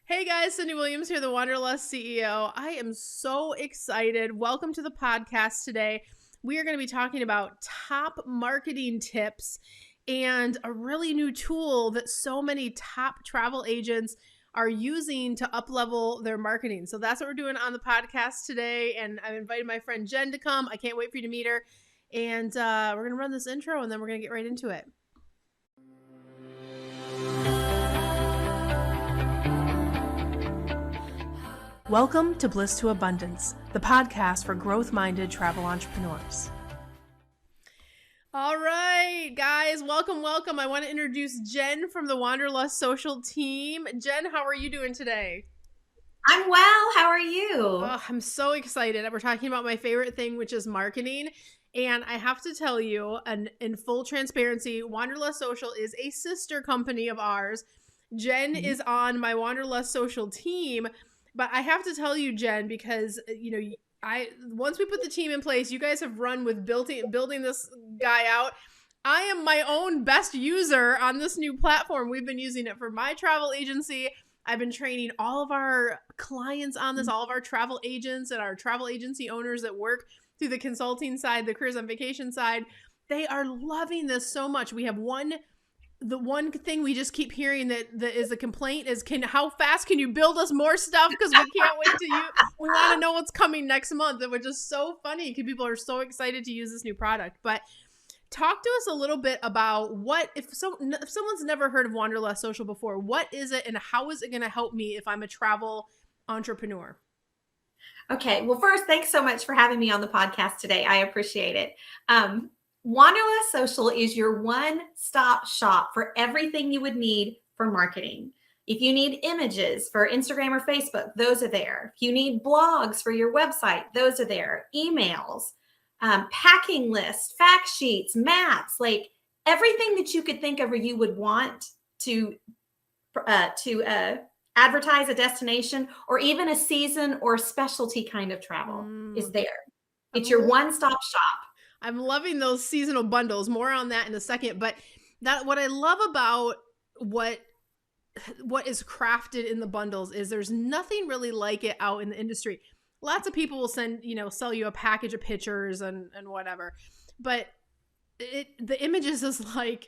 Hey guys, Cindy Williams here, the Wanderlust CEO. I am so excited. Welcome to the podcast today. We are going to be talking about top marketing tips and a really new tool that so many top travel agents are using to up-level their marketing. So that's what we're doing on the podcast today. And I've invited my friend Jen to come. I can't wait for you to meet her. And we're going to run this intro and then we're going to get right into it. Welcome to Bliss to Abundance, the podcast for growth-minded travel entrepreneurs. All right, guys, welcome. I want to introduce Jen from the Wanderlust social team. Jen, how are you doing today? I'm well. How are you? Oh, I'm so excited. We're talking about my favorite thing, which is marketing. And I have to tell you, in full transparency, Wanderlust Social is a sister company of ours. Jen is on my Wanderlust Social team. But I have to tell you, Jen, because, once we put the team in place, you guys have run with building this guy out. I am my own best user on this new platform. We've been using it for my travel agency. I've been training all of our clients on this, all of our travel agents and our travel agency owners that work through the consulting side, the careers on vacation side. They are loving this so much. We have the one thing we just keep hearing that is a complaint is how fast can you build us more stuff, because we can't wait we want to know what's coming next month, which is so funny because people are so excited to use this new product. But talk to us a little bit about if someone's never heard of Wanderlust Social before, what is it and how is it going to help me if I'm a travel entrepreneur? Okay, well, first, thanks so much for having me on the podcast today. I appreciate it. Wanderlust Social is your one-stop shop for everything you would need for marketing. If you need images for Instagram or Facebook, those are there. If you need blogs for your website, those are there. Emails, packing lists, fact sheets, maps, like everything that you could think of or you would want to advertise a destination or even a season or specialty kind of travel is there. It's your one-stop shop. I'm loving those seasonal bundles. More on that in a second. But what I love about what is crafted in the bundles is there's nothing really like it out in the industry. Lots of people will sell you a package of pictures and whatever. But the images is like,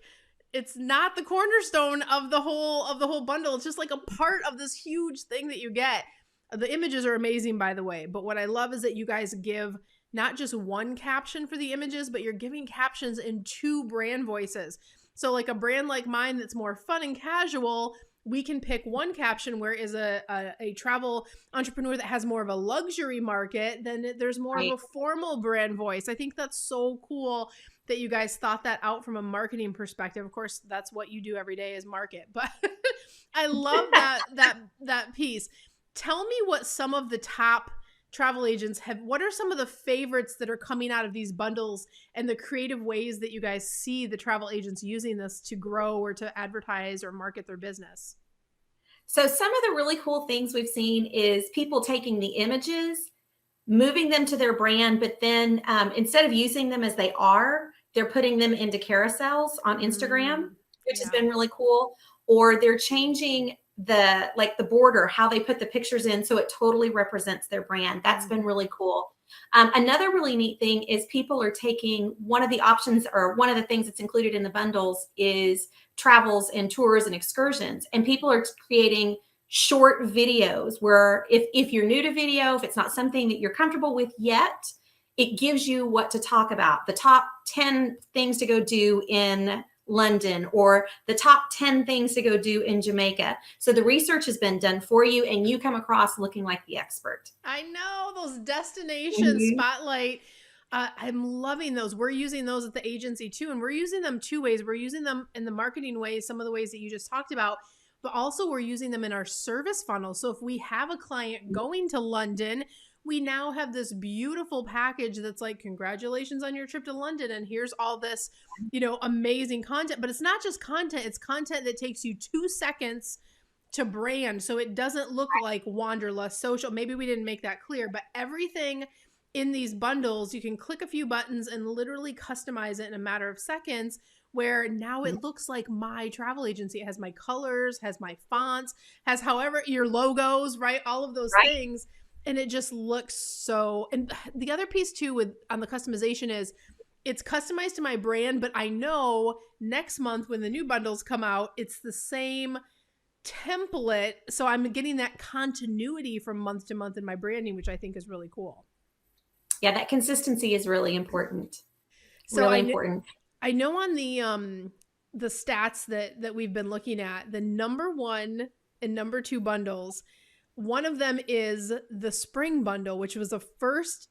it's not the cornerstone of the whole bundle. It's just like a part of this huge thing that you get. The images are amazing, by the way. But what I love is that you guys give not just one caption for the images, but you're giving captions in two brand voices. So like a brand like mine that's more fun and casual, we can pick one caption, whereas a travel entrepreneur that has more of a luxury market, then there's more of a formal brand voice. I think that's so cool that you guys thought that out from a marketing perspective. Of course, that's what you do every day is market, but I love that piece. Tell me what some of the top travel agents what are some of the favorites that are coming out of these bundles and the creative ways that you guys see the travel agents using this to grow or to advertise or market their business? So some of the really cool things we've seen is people taking the images, moving them to their brand, but then instead of using them as they are, they're putting them into carousels on Instagram, which has been really cool. Or they're changing the border, how they put the pictures in so it totally represents their brand. That's been really cool. Another really neat thing is people are taking one of the options, or one of the things that's included in the bundles is travels and tours and excursions. And people are creating short videos where if you're new to video, if it's not something that you're comfortable with yet, it gives you what to talk about. The top 10 things to go do in London, or the top 10 things to go do in Jamaica. So the research has been done for you and you come across looking like the expert. I know, those destination spotlight. I'm loving those. We're using those at the agency too. And we're using them two ways. We're using them in the marketing ways, some of the ways that you just talked about, but also we're using them in our service funnel. So if we have a client going to London, we now have this beautiful package that's like, congratulations on your trip to London. And here's all this, amazing content, but it's not just content. It's content that takes you 2 seconds to brand. So it doesn't look like Wanderlust Social. Maybe we didn't make that clear, but everything in these bundles, you can click a few buttons and literally customize it in a matter of seconds where now it looks like my travel agency. It has my colors, has my fonts, has however your logos, right? All of those Right. things. And it just looks so, and the other piece too with on the customization is it's customized to my brand, but I know next month when the new bundles come out, it's the same template. So I'm getting that continuity from month to month in my branding, which I think is really cool. Yeah, that consistency is really important. So Really important. I know on the stats that we've been looking at, the number 1 and number 2 bundles, one of them is the spring bundle, which was the first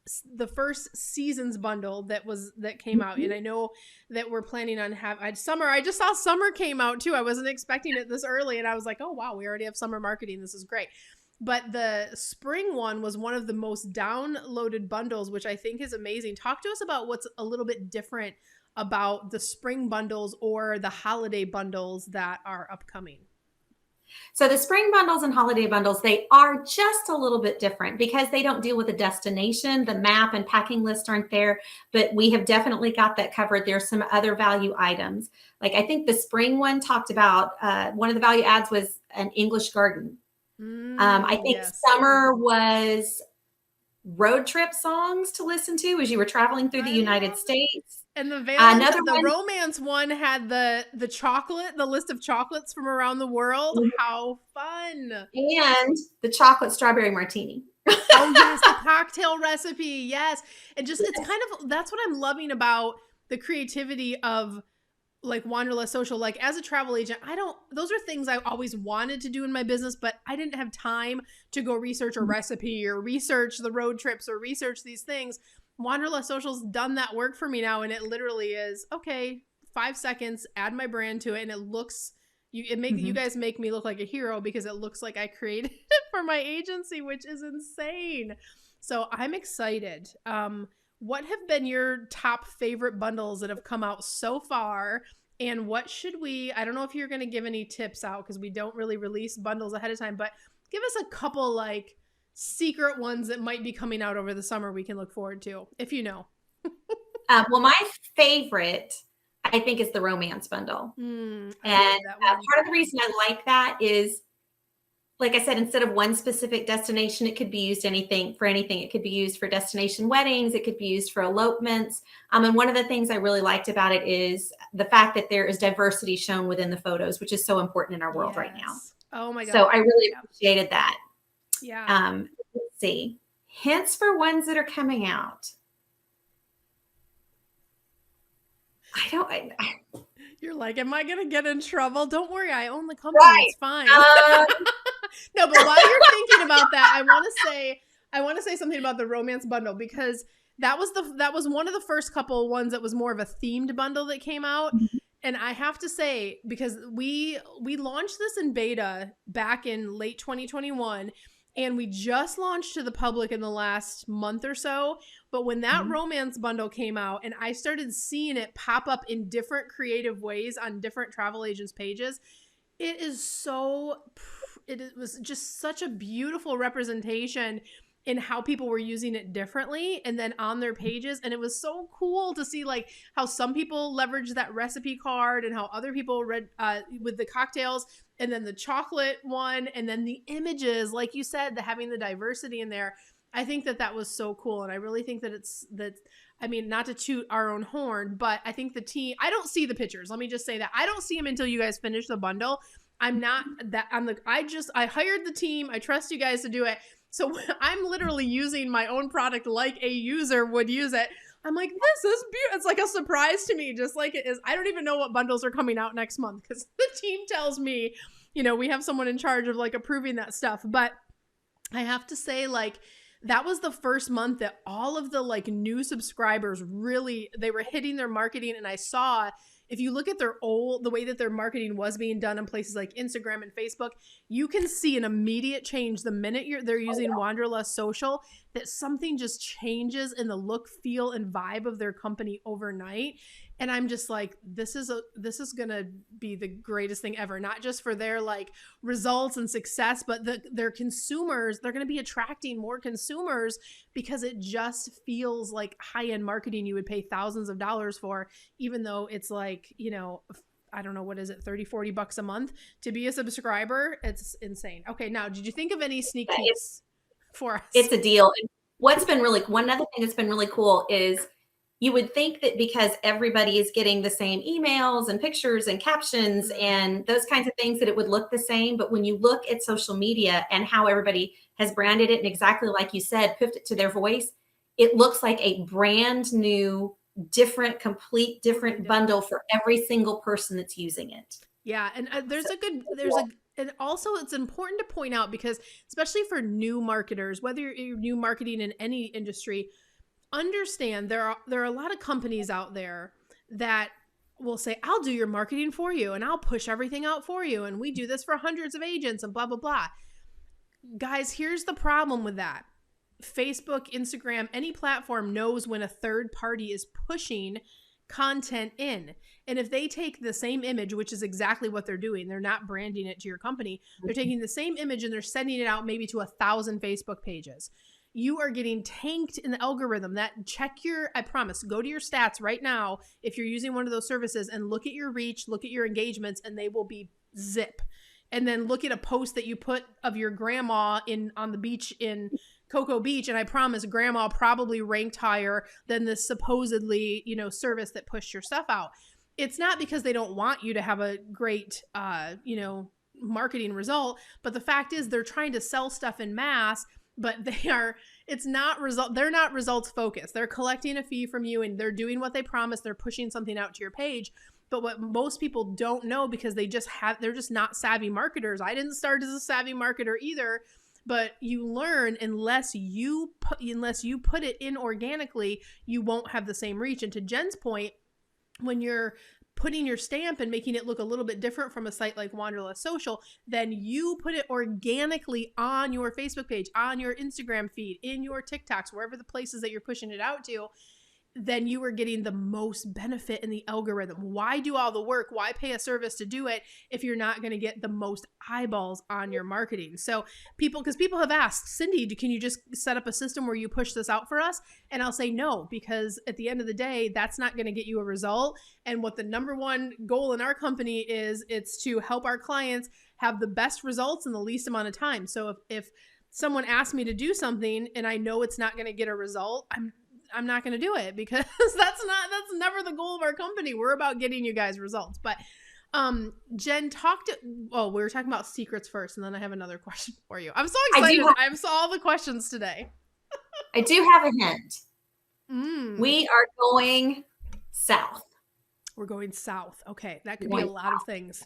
season's bundle that came out. And I know that we're planning on summer. I just saw summer came out too. I wasn't expecting it this early, and I was like, oh wow, we already have summer marketing. This is great. But the spring one was one of the most downloaded bundles, which I think is amazing. Talk to us about what's a little bit different about the spring bundles or the holiday bundles that are upcoming. So the spring bundles and holiday bundles, they are just a little bit different because they don't deal with a destination. The map and packing list aren't there, but we have definitely got that covered. There's some other value items. Like I think the spring one talked about, one of the value adds was an English garden. I think summer was road trip songs to listen to as you were traveling through the United States. And the romance one had the chocolate, the list of chocolates from around the world. How fun. And the chocolate strawberry martini. Oh yes, the cocktail recipe. Yes. And just, it's kind of, that's what I'm loving about the creativity of like Wanderlust Social. Like as a travel agent, those are things I always wanted to do in my business, but I didn't have time to go research a recipe or research the road trips or research these things. Wanderlust Social's done that work for me now. And it literally is, okay, 5 seconds, add my brand to it. And it looks, you guys make me look like a hero because it looks like I created it for my agency, which is insane. So I'm excited. What have been your top favorite bundles that have come out so far? And what should I don't know if you're going to give any tips out because we don't really release bundles ahead of time, but give us a couple like secret ones that might be coming out over the summer we can look forward to, if you know. Well, my favorite, I think, is the romance bundle. And part of the reason I like that is, like I said, instead of one specific destination, it could be used for anything. It could be used for destination weddings. It could be used for elopements. And one of the things I really liked about it is the fact that there is diversity shown within the photos, which is so important in our world right now. Oh my God. So I really appreciated that. Yeah. Let's see. Hints for ones that are coming out. You're like, am I going to get in trouble? Don't worry. I own the company. Right. It's fine. No, but while you're thinking about that, I want to say something about the romance bundle because that was one of the first couple ones that was more of a themed bundle that came out. And I have to say, because we launched this in beta back in late 2021, and we just launched to the public in the last month or so. But when that romance bundle came out and I started seeing it pop up in different creative ways on different travel agents' pages, it was just such a beautiful representation in how people were using it differently and then on their pages. And it was so cool to see like how some people leveraged that recipe card and how other people read with the cocktails and then the chocolate one and then the images, like you said, having the diversity in there. I think that was so cool. And I really think that I mean, not to toot our own horn, but I think the team, I don't see the pictures. Let me just say that I don't see them until you guys finish the bundle. I hired the team. I trust you guys to do it. So I'm literally using my own product like a user would use it. I'm like, this is beautiful. It's like a surprise to me, just like it is. I don't even know what bundles are coming out next month because the team tells me, we have someone in charge of like approving that stuff. But I have to say, like, that was the first month that all of the like new subscribers really, they were hitting their marketing. And I saw, if you look at the way that their marketing was being done in places like Instagram and Facebook, you can see an immediate change the minute they're using Wanderlust Social, that something just changes in the look, feel, and vibe of their company overnight. And I'm just like, this is going to be the greatest thing ever, not just for their like results and success, but their consumers, they're going to be attracting more consumers because it just feels like high-end marketing you would pay thousands of dollars for, even though it's like, you know, I don't know, what is it, 30, 40 bucks a month to be a subscriber? It's insane. Okay. Now, did you think of any sneak peeks for us? It's a deal. And what's been really, one other thing that's been really cool is you would think that because everybody is getting the same emails and pictures and captions and those kinds of things that it would look the same. But when you look at social media and how everybody has branded it and exactly like you said, put it to their voice, it looks like a brand new, different bundle for every single person that's using it. Yeah. And and also it's important to point out, because especially for new marketers, whether you're new marketing in any industry, understand there are a lot of companies out there that will say, I'll do your marketing for you and I'll push everything out for you. And we do this for hundreds of agents and blah, blah, blah. Guys, here's the problem with that. Facebook, Instagram, any platform knows when a third party is pushing content in. And if they take the same image, which is exactly what they're doing, they're not branding it to your company. They're taking the same image and they're sending it out maybe to 1,000 Facebook pages. You are getting tanked in the algorithm. I promise, go to your stats right now if you're using one of those services and look at your reach, look at your engagements, and they will be zip. And then look at a post that you put of your grandma on the beach in Cocoa Beach, and I promise grandma probably ranked higher than this supposedly, you know, service that pushed your stuff out. It's not because they don't want you to have a great, you know, marketing result, but the fact is they're trying to sell stuff in mass, but they're not results focused. They're collecting a fee from you and they're doing what they promised. They're pushing something out to your page. But what most people don't know, because they're just not savvy marketers. I didn't start as a savvy marketer either, but you learn unless you put it in organically, you won't have the same reach. And to Jen's point, when you're putting your stamp and making it look a little bit different from a site like Wanderlust Social, then you put it organically on your Facebook page, on your Instagram feed, in your TikToks, wherever the places that you're pushing it out to, then you are getting the most benefit in the algorithm. Why do all the work? Why pay a service to do it if you're not going to get the most eyeballs on your marketing? So people have asked, Cindy, can you just set up a system where you push this out for us? And I'll say no, because at the end of the day, that's not going to get you a result. And what the number one goal in our company is, it's to help our clients have the best results in the least amount of time. So if someone asks me to do something and I know it's not going to get a result, I'm not going to do it, because that's never the goal of our company. We're about getting you guys results. But Jen, we were talking about secrets first, and then I have another question for you. I'm so excited. I saw all the questions today. I do have a hint. We are going south. We're going south. Okay. That could be a lot of things.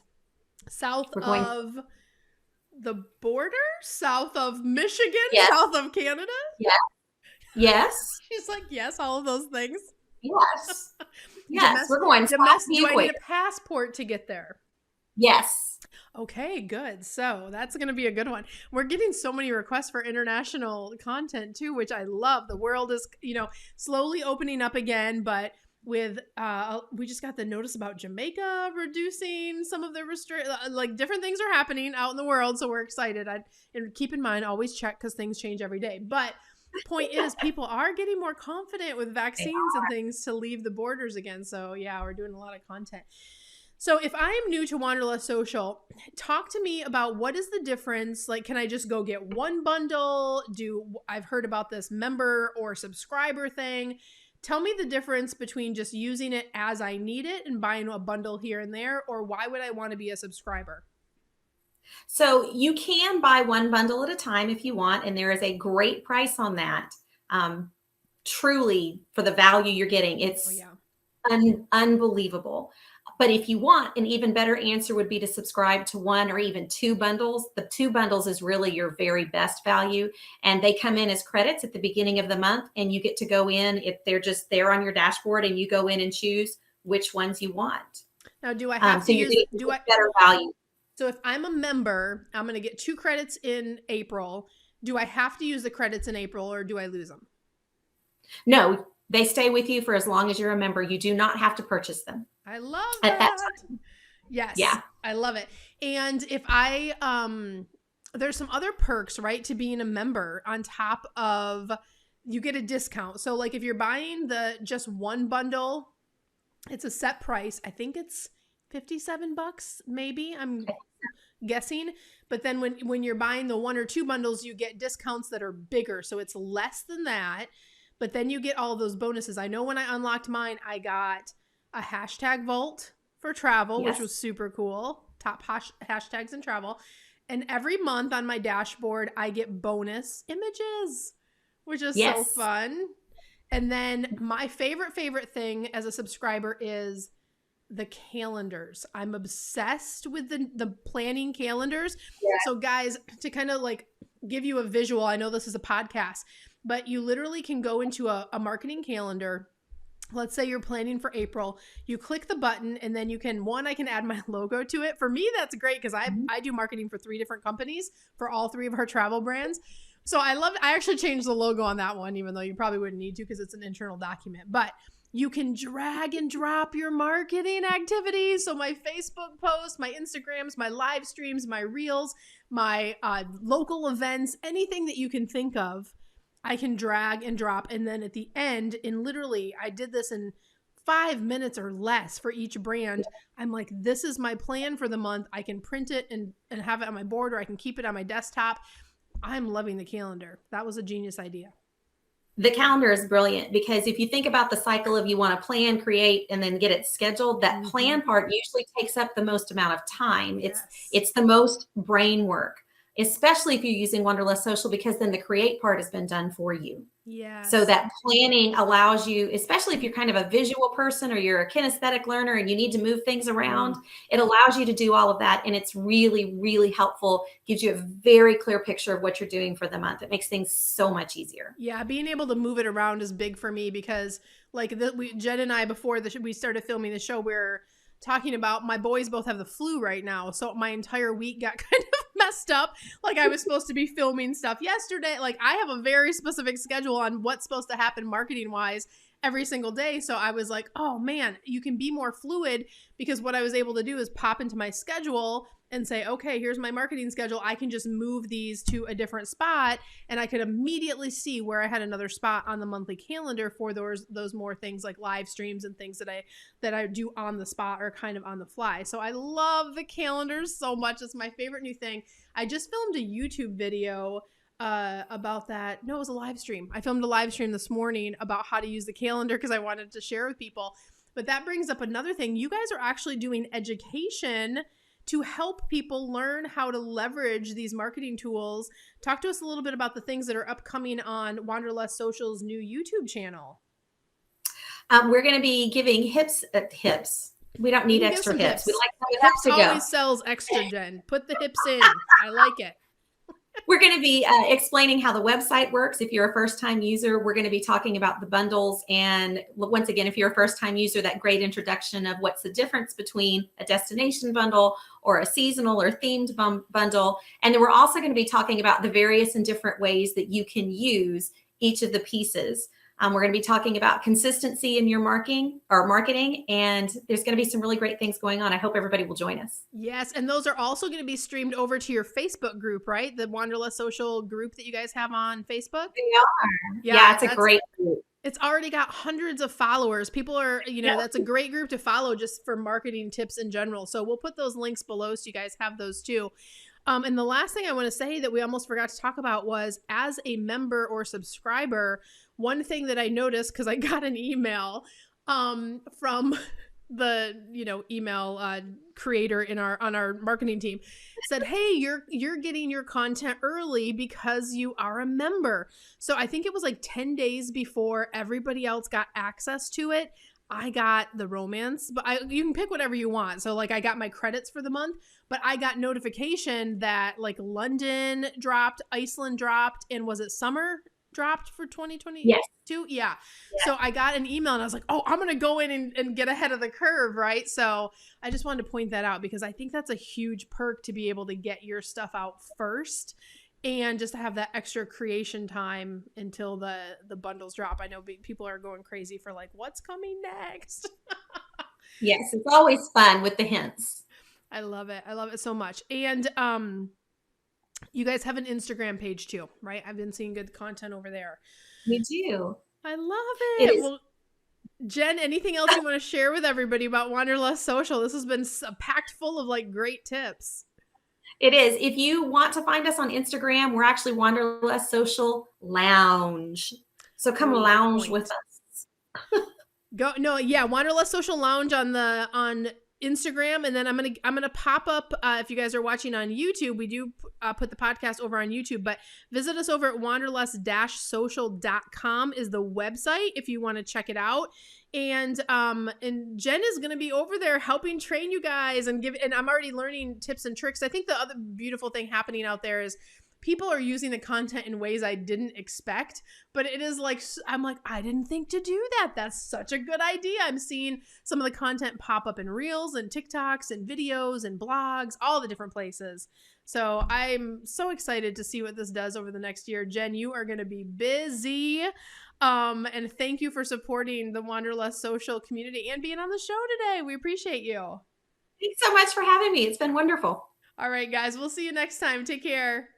South of the border? South of Michigan? Yes. South of Canada? Yes. Yes. She's like, yes, all of those things. Yes. Yes, we're going south. Do I need a passport to get there? Yes. Okay, good. So that's going to be a good one. We're getting so many requests for international content too, which I love. The world is, slowly opening up again, but with we just got the notice about Jamaica reducing some of their like different things are happening out in the world, so we're excited. And keep in mind, always check, because things change every day. But point is, people are getting more confident with vaccines and things to leave the borders again. So yeah, we're doing a lot of content. So if I am new to Wanderlust Social, talk to me about what is the difference. Like, can I just go get one bundle? I've heard about this member or subscriber thing. Tell me the difference between just using it as I need it and buying a bundle here and there, or why would I want to be a subscriber? So you can buy one bundle at a time if you want, and there is a great price on that. Truly, for the value you're getting, it's unbelievable. But if you want, an even better answer would be to subscribe to one or even two bundles. The two bundles is really your very best value, and they come in as credits at the beginning of the month, and you get to go in if they're just there on your dashboard, and you go in and choose which ones you want. Now, do I have to use better value? So if I'm a member, I'm going to get 2 credits in April. Do I have to use the credits in April, or do I lose them? No, They stay with you for as long as you're a member. You do not have to purchase them I love at that that. time. Yes, Yeah. I love it. And if I there's some other perks, right, to being a member on top of you get a discount. So like if you're buying the just one bundle, it's a set price. I think it's $57 maybe. I'm guessing. But then when you're buying the one or two bundles, you get discounts that are bigger. So it's less than that. But then you get all those bonuses. I know when I unlocked mine, I got a hashtag vault for travel, which Yes. was super cool. Top hashtags in travel. And every month on my dashboard, I get bonus images, which is so Yes. fun. And then my favorite thing as a subscriber is the calendars. I'm obsessed with the planning calendars. Yeah. So guys, to kind of like give you a visual, I know this is a podcast, but you literally can go into a marketing calendar. Let's say you're planning for April, you click the button and then you can, I can add my logo to it. For me, that's great because I do marketing for 3 different companies for all 3 of our travel brands. So I actually changed the logo on that one, even though you probably wouldn't need to because it's an internal document, but you can drag and drop your marketing activities. So my Facebook posts, my Instagrams, my live streams, my reels, my local events, anything that you can think of, I can drag and drop. And then at the end, I did this in 5 minutes or less for each brand. I'm like, this is my plan for the month. I can print it and have it on my board, or I can keep it on my desktop. I'm loving the calendar. That was a genius idea. The calendar is brilliant because if you think about the cycle of you want to plan, create, and then get it scheduled, that plan part usually takes up the most amount of time. Yes. It's the most brain work, especially if you're using Wanderlust Social, because then the create part has been done for you. Yeah. So that planning allows you, especially if you're kind of a visual person or you're a kinesthetic learner and you need to move things around, it allows you to do all of that. And it's really, really helpful. Gives you a very clear picture of what you're doing for the month. It makes things so much easier. Yeah, being able to move it around is big for me because like Jen and I, before we started filming the show, we're talking about my boys both have the flu right now. So my entire week got kind of messed up. Like I was supposed to be filming stuff yesterday. Like I have a very specific schedule on what's supposed to happen marketing wise every single day. So I was like, oh man, you can be more fluid, because what I was able to do is pop into my schedule and say, okay, here's my marketing schedule. I can just move these to a different spot and I could immediately see where I had another spot on the monthly calendar for those more things like live streams and things that I do on the spot or kind of on the fly. So I love the calendars so much. It's my favorite new thing. I just filmed a YouTube video about that. No, it was a live stream. I filmed a live stream this morning about how to use the calendar because I wanted to share with people. But that brings up another thing. You guys are actually doing education to help people learn how to leverage these marketing tools. Talk to us a little bit about the things that are upcoming on Wanderlust Social's new YouTube channel. We're going to be giving hips. We don't need extra hips. We like the hips to go. Always sells extra, Jen. Put the hips in. I like it. We're going to be explaining how the website works. If you're a first-time user, we're going to be talking about the bundles. And once again, if you're a first-time user, that great introduction of what's the difference between a destination bundle or a seasonal or themed bundle. And then we're also going to be talking about the various and different ways that you can use each of the pieces. We're going to be talking about consistency in your marketing, and there's going to be some really great things going on. I hope everybody will join us. Yes, and those are also going to be streamed over to your Facebook group, right? The Wanderlust Social group that you guys have on Facebook? They are. Yeah, it's a great group. It's already got hundreds of followers. People are, that's a great group to follow just for marketing tips in general. So we'll put those links below so you guys have those too. And the last thing I want to say that we almost forgot to talk about was, as a member or subscriber, one thing that I noticed, because I got an email from the email creator on our marketing team, said, hey, you're getting your content early because you are a member. So I think it was like 10 days before everybody else got access to it. I got the romance, but you can pick whatever you want. So like I got my credits for the month, but I got notification that like London dropped, Iceland dropped, and was it summer dropped for 2022? Yes. Yeah. So I got an email and I was like, oh, I'm going to go in and get ahead of the curve, right? So I just wanted to point that out because I think that's a huge perk to be able to get your stuff out first. and just to have that extra creation time until the bundles drop. I know people are going crazy for like, what's coming next? Yes, it's always fun with the hints. I love it. I love it so much. And you guys have an Instagram page too, right? I've been seeing good content over there. We do. I love It it. is. Well, Jen, anything else you want to share with everybody about Wanderlust Social? This has been packed full of like great tips. It is. If you want to find us on Instagram, we're actually Wanderlust Social Lounge. So come Great lounge point. with us. Wanderlust Social Lounge on Instagram, and then I'm gonna pop up if you guys are watching on YouTube. We do put the podcast over on YouTube, but visit us over at wanderlust-social.com is the website if you want to check it out. And Jen is gonna be over there helping train you guys and I'm already learning tips and tricks. I think the other beautiful thing happening out there is people are using the content in ways I didn't expect, but it is like, I'm like, I didn't think to do that. That's such a good idea. I'm seeing some of the content pop up in Reels and TikToks and videos and blogs, all the different places. So I'm so excited to see what this does over the next year. Jen, you are going to be busy. And thank you for supporting the Wanderlust Social community and being on the show today. We appreciate you. Thanks so much for having me. It's been wonderful. All right, guys, we'll see you next time. Take care.